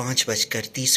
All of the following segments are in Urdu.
5:30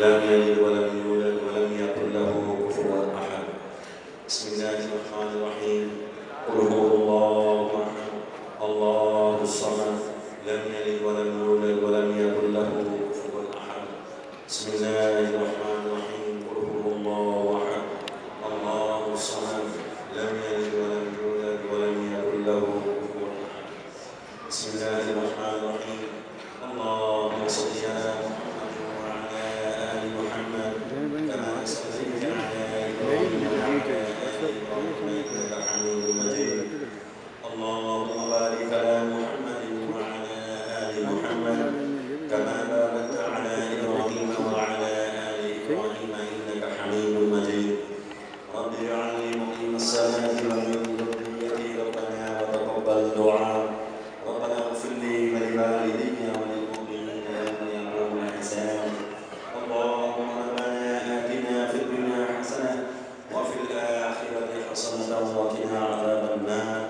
لم يلد ولم يولد ولم يكن له كفوا أحد. بسم الله الرحمن الرحيم. قل هو الله أحد الله الصمد لم يلد ولم يولد ولم يكن له كفوا أحد. بسم الله الرحمن الرحيم. قل هو الله أحد الله الصمد لم يلد ولم يولد ولم يكن له كفوا أحد. بسم الله الرحمن الرحيم. اللهم صل على اللهم بارك على محمد وعلى آل محمد كما باركت على إبراهيم وعلى آل إبراهيم إنك حميد مجيد. رب اجعلني مقيم الصلاة ومن ذريتي ربنا وتقبل دعاء. ربنا اغفر لي ولوالدي وللمؤمنين يوم يقوم الحساب. اللهم ربنا آتنا في الدنيا حسنة وفي الآخرة حسنة وقنا عذاب النار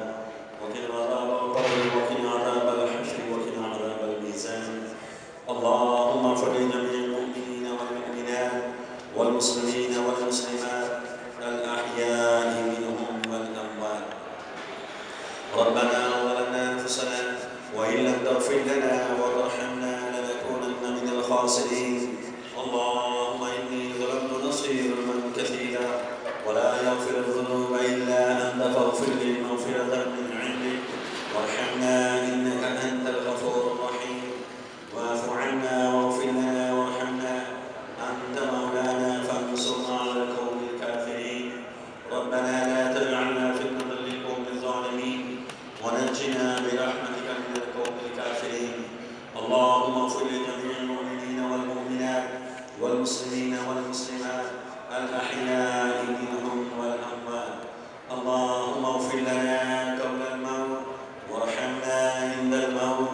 وقنا عذاب القبر وقنا عذاب الحشر وقنا عذاب الميزان. اللهم اغفر لجميع المؤمنين والمؤمنات والمسلمين والمسلمات الأحياء منهم والأموات. ربنا ظلمنا أنفسنا وإن لم تغفر لنا وترحمنا لنكونن من الخاسرين. اللهم إني ظلمت نفسي ظلما كثيرا ولا يغفر الذنوب إلا أنت فاغفر لي مغفرة من عندك وارحمنا إنك أنت الغفور الرحيم. واعف عنا واغفر لنا وارحمنا أنت مولانا فانصرنا على القوم الكافرين. ربنا لا تجعلنا فتنة للقوم الظالمين ونجنا برحمتك من القوم الكافرين. اللهم اغفر لجميع المؤمنين والمؤمنات والمسلمين والمسلمات الأحياء منهم والأموات. اللهم اغفر لنا قبل الموت وارحمنا عند الموت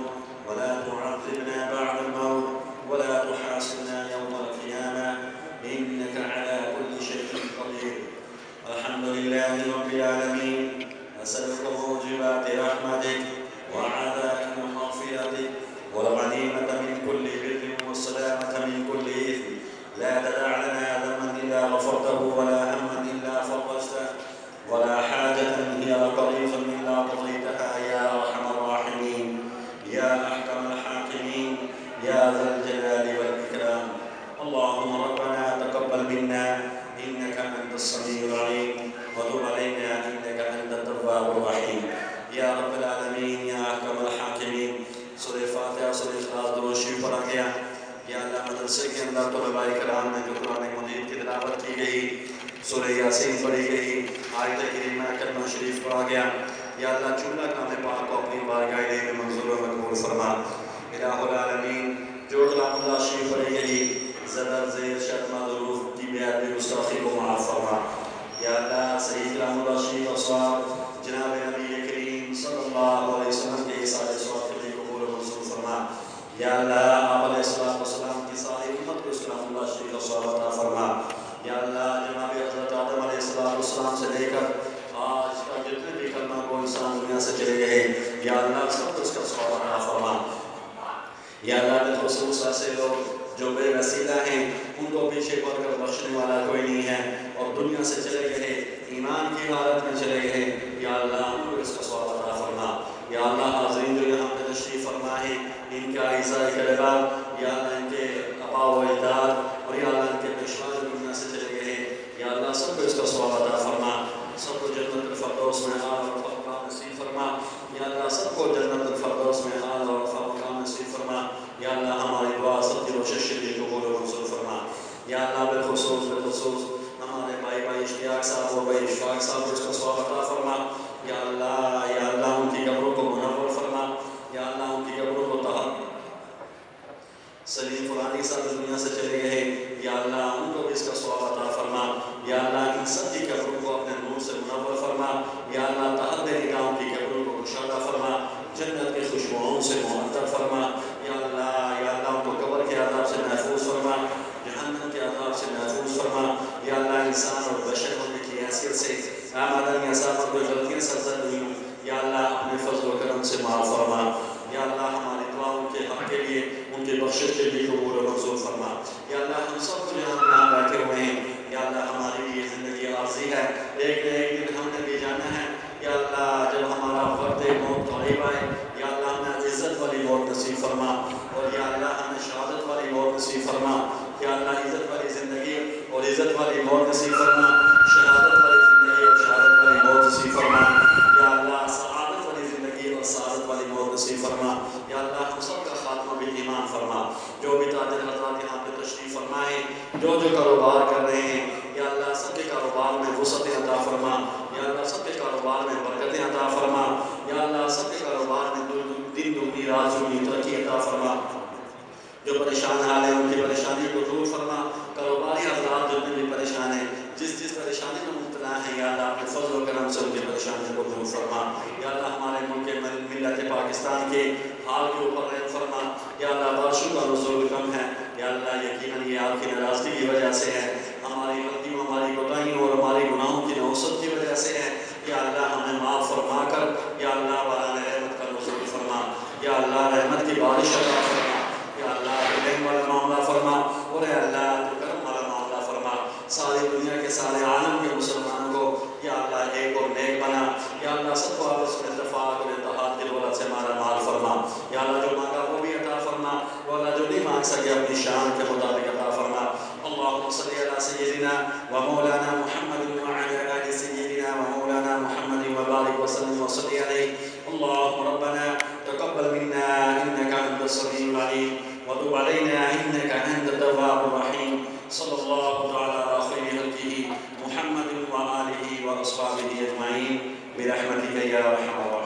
ولا تعذبنا بعد الموت ولا تحاسبنا يوم القيامة إنك على كل شيء قدير. الحمد لله رب العالمين. أسألك موجبات رحمتك وعذابك ومغفرتك والغنيمة من كل بر والسلامة من كل إثم. لا يسرته ولا هما إلا فرجته ولا حاجة هي لك رضا إلا قضيتها يا أرحم الراحمين يا أحكم الحاكمين يا ذا الجلال والإكرام. اللهم ربنا تقبل منا إنك أنت السميع العليم وتب علينا إنك أنت التواب الرحيم یا رب العالمین یا احکم الحاکمین. سورہ فاتحہ سورہ اخلاص درود شریف پڑھا گیا. یا اللہ مدرسے کے اندر طلباء کرام میں جو قرآن مجید کی تلاوت کی گئی، سورہ یاسین پڑھی گئی، آیت کریمہ کلمہ شریف پڑھا گیا. یا اللہ جملہ کام پاک کو اپنی بارگاہ میں منظور و مقبول فرما. الہ العالمین جو کلام اللہ شریف پڑھی گئی زبر زیر شد مدروف کی بیعت گستاخی کو معاف فرما. یا اللہ صحیح کلام اللہ شریف اور ثواب جناب نبی کریم صلی اللہ علیہ وسلم کے سارے ثواب کے لیے قبول و منظور فرما. یا اللہ آپ علیہ السلام کی ساری امت کو اس کلام اللہ شریف اور ثواب عطا فرما. یا اللہ جناب حضرت آدم علیہ السلام سے لے کر آج تک جتنے بھی کلمہ کو انسان دنیا سے چلے گئے یا اللہ سب کو اس کا ثواب عطا فرما. یا اللہ بالخصوص ایسے لوگ جو بے وسیلہ ہیں ان کو پیچھے پڑھ کر بخشنے والا کوئی نہیں ہے اور دنیا سے چلے گئے ایمان کی حالت میں چلے گئے، یا اللہ ان کو اس کا ثواب عطا فرما. یا اللہ حاضرین جو یہاں پہ تشریف فرما ہے ان کا عزاء کلمات، یا اللہ ان کے آباء و اجداد اور یا اللہ ان کے پیشوا جو دنیا سے چلے گئے، یا اللہ سب کو اس کا ثواب عطا فرما. سب کو جنت الفردوس میں اعلیٰ مقام نصیب فرما. یا اللہ سب کو جنت الفردوس میں اعلیٰ مقام نصیب فرما. یا اللہ ہماری دعا سب کی کوشش کے لیے قبول و منظور فرما. یا اللہ بالخصوص ہمارے بھائی اشتیاق صاحب و بھائی اشفاق صاحب کو اس کا ثواب عطا فرما. یا اللہ ان کی قبروں کو منور فرما. یا اللہ ان کی قبروں کو طہر. سلیم فلانی صاحب دنیا سے چلے گئے، یا اللہ ان کو بھی اس کا ثواب عطا فرما. یا اللہ ان سب کی قبروں کو اپنے نور سے منور فرما. یا اللہ طہر نگاہوں کی قبروں کو گشادہ فرما، جنت کے خوشبوؤں سے معطر فرما. یا اللہ ان کو قبر کے عذاب سے محفوظ فرما، جہنم کے عذاب سے محفوظ فرما. یا اللہ انسان اور بشر ہونے کی حیثیت سے آمدن یا صاحب کوئی غلطیاں سرزد نہیں ہوں، یا اللہ اپنے فضل و کرم سے معاف فرما. یا اللہ ہماری دعاؤں کے حق کے لیے ان کے بخشش کے لیے قبول و منظور فرما. یا اللہ ہم سب کو جہاں یہاں بیٹھے ہوئے ہیں، یا اللہ ہماری یہ زندگی عارضی ہے، ایک نہ ایک دن ہم نے بھی جانا ہے. یا اللہ جب ہمارا وقت موت قریب آئے، یا اللہ ہمیں عزت والی موت نصیب فرما اور یا اللہ ہمیں شہادت والی موت نصیب فرما. یا اللہ عزت والی زندگی اور عزت والی موت نصیب فرما، شہادت والی زندگی اور شہادت والی موت نصیب فرما. یا اللہ سعادت والی زندگی اور سعادت والی موت نصیب فرما. یا اللہ ہم سب کا خاتمہ بھی ایمان فرما. جو بھی تاجر حضرات یہاں پہ تشریف فرما ہے، جو کاروبار کر رہے ہیں، یا اللہ سب کے کاروبار میں وسعت عطا فرما. یا اللہ سب کے کاروبار میں برکتیں عطا فرما. یا اللہ سب کے کاروبار میں دن دگنی رات چگنی ترقی عطا فرما. جو پریشان حال ہیں ان کی پریشانی کو دور فرما. کاروباری حضرات جتنے بھی پریشان ہیں، جس پریشانی میں مبتلا ہیں، یا اللہ اپنے فضل و کرم سے ان کی پریشانی کو دور فرما. یا اللہ ہمارے ملک ملت پاکستان کے حال کے اوپر رحم فرما. یا اللہ بارشوں کا نزول کم ہے، یا اللہ یقیناً یہ آپ کی ناراضگی کی وجہ سے ہے، ہماری غلطیوں ہماری کوتاہیوں اور ہماری گناہوں کی نوسط کی وجہ سے ہے. یا اللہ ہمیں معاف فرما کر یا اللہ باران رحمت کا نزول فرما. یا اللہ رحمت کی بارش عطا فرما. یا اللہ رحم والا معاملہ فرما اور اے اللہ کرم والا معاملہ فرما. ساری دنیا کے سارے عالم کے مسلمانوں کو یا اللہ ایک اور نیک بنا. یا اللہ سب کو آپس میں اتفاق اور اتحاد کی دولت سے مالا مال فرما. یا اللہ جو مانگا وہ بھی عطا فرما، وہ اللہ جو نہیں مانگ سکے اپنی شان کے مطابق عطا فرما. اللهم صل على سيدنا ومولانا محمد وعلى آل سيدنا ومولانا محمد وبارك وسلم وصل عليه. اللهم ربنا تقبل منا إنك أنت السميع العليم وتب علينا إنك أنت التواب الرحيم. صلى الله تعالى على خير خلقه محمد وآله وأصحابه أجمعين برحمتك يا أرحم الراحمين.